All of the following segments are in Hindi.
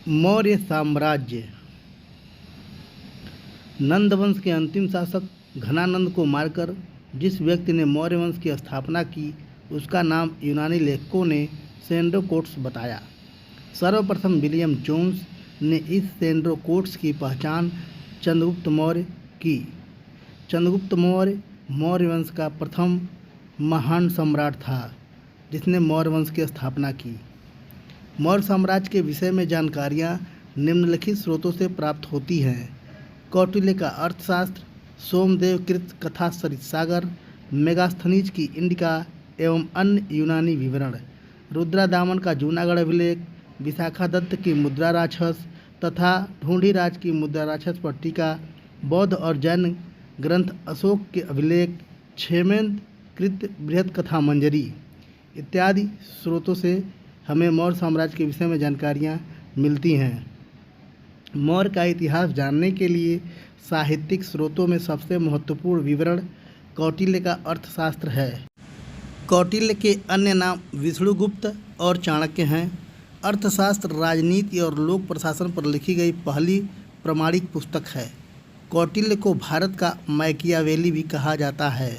मौर्य साम्राज्य। नंद वंश के अंतिम शासक घनानंद को मारकर जिस व्यक्ति ने मौर्य वंश की स्थापना की, उसका नाम यूनानी लेखकों ने सेंड्रोकोट्स बताया। सर्वप्रथम विलियम जोन्स ने इस सेंड्रोकोट्स की पहचान चंद्रगुप्त मौर्य की। चंद्रगुप्त मौर्य मौर्य वंश का प्रथम महान सम्राट था, जिसने मौर्य वंश की स्थापना की। मौर्य साम्राज्य के विषय में जानकारियाँ निम्नलिखित स्रोतों से प्राप्त होती हैं: कौटिल्य का अर्थशास्त्र, सोमदेव कृत कथा सरितसागर, मेगास्थनीज की इंडिका एवं अन्य यूनानी विवरण, रुद्रादामन का जूनागढ़ अभिलेख, विशाखा दत्त की मुद्रा राक्षस तथा ढूंढीराज की मुद्रा राक्षस पर टीका, बौद्ध और जैन ग्रंथ अशोक के अभिलेख, क्षेमेंद्र कृत बृहद कथा मंजरी इत्यादि स्रोतों से हमें मौर्य साम्राज्य के विषय में जानकारियाँ मिलती हैं। मौर्य का इतिहास जानने के लिए साहित्यिक स्रोतों में सबसे महत्वपूर्ण विवरण कौटिल्य का अर्थशास्त्र है। कौटिल्य के अन्य नाम विष्णुगुप्त और चाणक्य हैं। अर्थशास्त्र राजनीति और लोक प्रशासन पर लिखी गई पहली प्रामाणिक पुस्तक है। कौटिल्य को भारत का मैकियावेली भी कहा जाता है।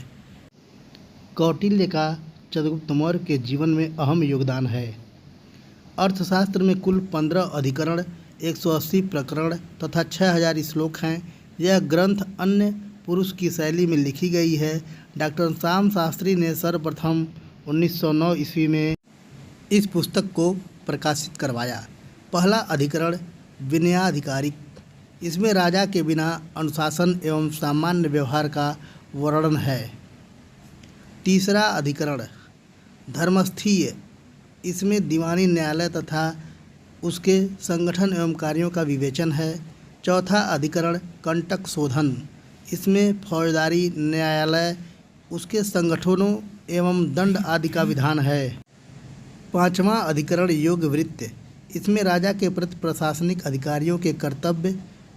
कौटिल्य का चंद्रगुप्त मौर्य के जीवन में अहम योगदान है। अर्थशास्त्र में कुल 15 अधिकरण, 180 प्रकरण तथा 6000 श्लोक हैं। यह ग्रंथ अन्य पुरुष की शैली में लिखी गई है। डॉक्टर श्याम शास्त्री ने सर्वप्रथम 1909 ईस्वी में इस पुस्तक को प्रकाशित करवाया। पहला अधिकरण विनयाधिकारिक, इसमें राजा के बिना अनुशासन एवं सामान्य व्यवहार का वर्णन है। तीसरा अधिकरण धर्मस्थीय, इसमें दीवानी न्यायालय तथा उसके संगठन एवं कार्यों का विवेचन है। चौथा अधिकरण कंटक शोधन, इसमें फौजदारी न्यायालय, उसके संगठनों एवं दंड आदि का विधान है। पांचवा अधिकरण योग वृत्त, इसमें राजा के प्रति प्रशासनिक अधिकारियों के कर्तव्य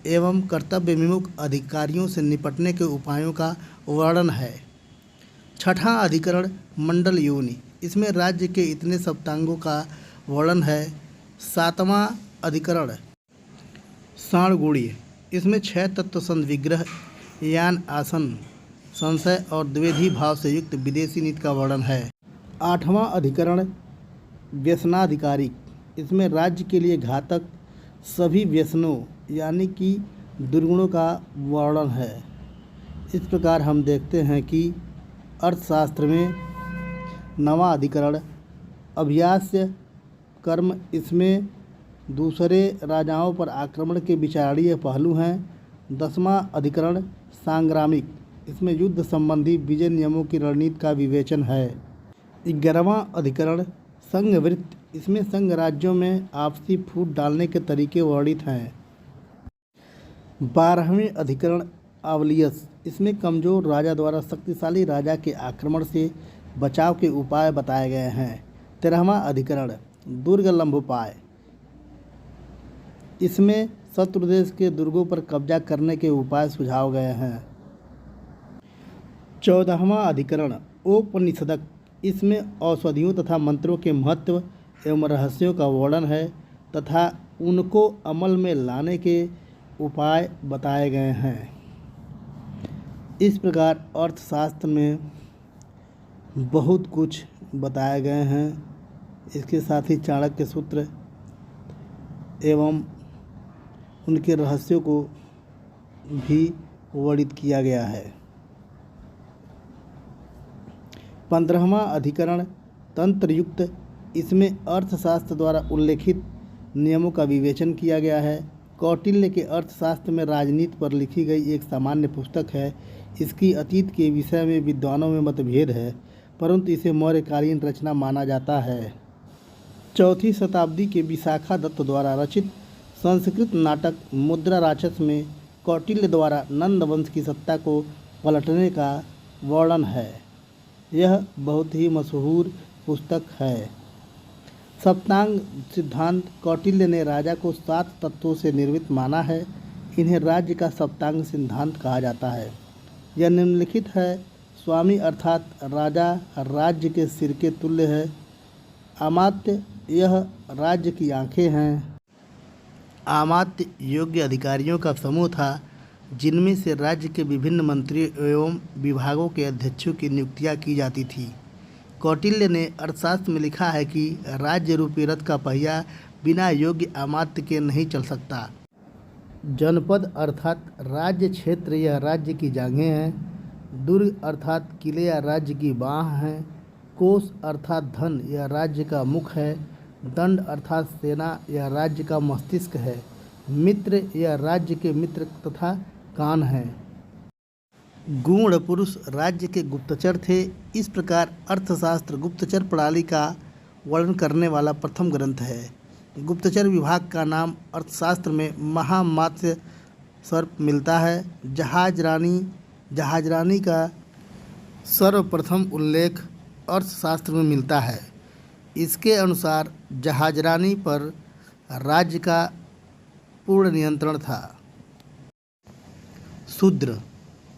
एवं कर्तव्य विमुख अधिकारियों से निपटने के उपायों का वर्णन है। छठा अधिकरण मंडल योनि, इसमें राज्य के इतने सप्तांगों का वर्णन है। सातवां अधिकरण साणगुणीय, इसमें 6 तत्व संविग्रह, यान, आसन, संशय और द्विवेदी भाव से युक्त विदेशी नीति का वर्णन है। आठवां अधिकरण व्यसनाधिकारिक, इसमें राज्य के लिए घातक सभी व्यसनों यानी कि दुर्गुणों का वर्णन है। इस प्रकार हम देखते हैं कि अर्थशास्त्र में 9वां अधिकरण अभ्यास्य कर्म, इसमें दूसरे राजाओं पर आक्रमण के विचारणीय पहलू हैं। 10वां अधिकरण सांग्रामिक, इसमें युद्ध संबंधी विजय नियमों की रणनीति का विवेचन है। 11वां अधिकरण संघवृत्त, इसमें संघ राज्यों में आपसी फूट डालने के तरीके वर्णित हैं। 12वें अधिकरण आवलियस, इसमें कमजोर राजा द्वारा शक्तिशाली राजा के आक्रमण से बचाव के उपाय बताए गए हैं। 13वां अधिकरण दुर्ग लंबोपाय, इसमें शत्रु देश के दुर्गों पर कब्जा करने के उपाय सुझाव गए हैं। 14वां अधिकरण औपनिषदक, इसमें औषधियों तथा मंत्रों के महत्व एवं रहस्यों का वर्णन है तथा उनको अमल में लाने के उपाय बताए गए हैं। इस प्रकार अर्थशास्त्र में बहुत कुछ बताए गए हैं। इसके साथ ही चाणक्य सूत्र एवं उनके रहस्यों को भी वर्णित किया गया है। 15वां अधिकरण तंत्रयुक्त, इसमें अर्थशास्त्र द्वारा उल्लेखित नियमों का विवेचन किया गया है। कौटिल्य के अर्थशास्त्र में राजनीति पर लिखी गई एक सामान्य पुस्तक है। इसकी अतीत के विषय में विद्वानों में मतभेद है, परंतु इसे मौर्यकालीन रचना माना जाता है। 4वीं शताब्दी के विशाखा दत्त द्वारा रचित संस्कृत नाटक मुद्रा राक्षस में कौटिल्य द्वारा नंद वंश की सत्ता को पलटने का वर्णन है। यह बहुत ही मशहूर पुस्तक है। सप्तांग सिद्धांत, कौटिल्य ने राजा को 7 तत्वों से निर्मित माना है। इन्हें राज्य का सप्तांग सिद्धांत कहा जाता है। यह निम्नलिखित है: स्वामी अर्थात राजा राज्य के सिर के तुल्य है। अमात्य, यह राज्य की आंखें हैं। आमात्य योग्य अधिकारियों का समूह था, जिनमें से राज्य के विभिन्न मंत्रियों एवं विभागों के अध्यक्षों की नियुक्तियां की जाती थी। कौटिल्य ने अर्थशास्त्र में लिखा है कि राज्य रूपी रथ का पहिया बिना योग्य अमात्य के नहीं चल सकता। जनपद अर्थात राज्य क्षेत्र या राज्य की जांघें हैं। दुर्ग अर्थात किले या राज्य की बाँह हैं। कोष अर्थात धन या राज्य का मुख है। दंड अर्थात सेना या राज्य का मस्तिष्क है। मित्र या राज्य के मित्र तथा कान हैं। गूढ़ पुरुष राज्य के गुप्तचर थे। इस प्रकार अर्थशास्त्र गुप्तचर प्रणाली का वर्णन करने वाला प्रथम ग्रंथ है। गुप्तचर विभाग का नाम अर्थशास्त्र में महामात्य सर्प मिलता है। जहाजरानी का सर्वप्रथम उल्लेख अर्थशास्त्र में मिलता है। इसके अनुसार जहाजरानी पर राज्य का पूर्ण नियंत्रण था। शूद्र।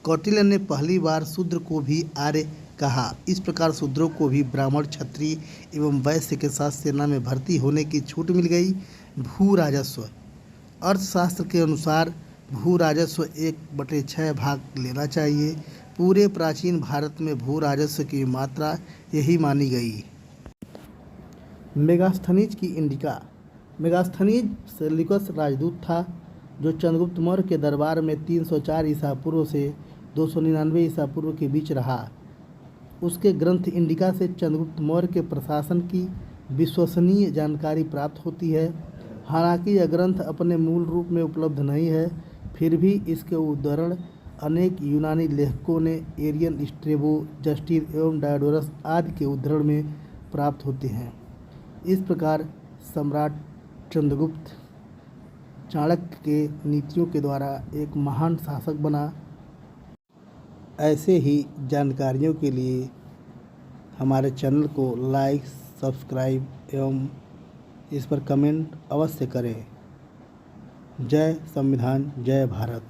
कौटिल्य ने पहली बार शूद्र को भी आर्य कहा। इस प्रकार शूद्रों को भी ब्राह्मण, क्षत्रिय एवं वैश्य के साथ सेना में भर्ती होने की छूट मिल गई। भू राजस्व। अर्थशास्त्र के अनुसार भू राजस्व 1/6 भाग लेना चाहिए। पूरे प्राचीन भारत में भू राजस्व की मात्रा यही मानी गई। मेगास्थनीज की इंडिका। मेगास्थनीज सेल्यूकस राजदूत था, जो चंद्रगुप्त मौर्य के दरबार में 304 ईसा पूर्व से 299 ईसा पूर्व के बीच रहा। उसके ग्रंथ इंडिका से चंद्रगुप्त मौर्य के प्रशासन की विश्वसनीय जानकारी प्राप्त होती है। हालांकि यह ग्रंथ अपने मूल रूप में उपलब्ध नहीं है, फिर भी इसके उद्धरण अनेक यूनानी लेखकों ने एरियन, स्ट्रेबो, जस्टिन एवं डायोडोरस आदि के उद्धरण में प्राप्त होते हैं। इस प्रकार सम्राट चंद्रगुप्त चाणक्य के नीतियों के द्वारा एक महान शासक बना। ऐसे ही जानकारियों के लिए हमारे चैनल को लाइक, सब्सक्राइब एवं इस पर कमेंट अवश्य करें। जय संविधान, जय भारत।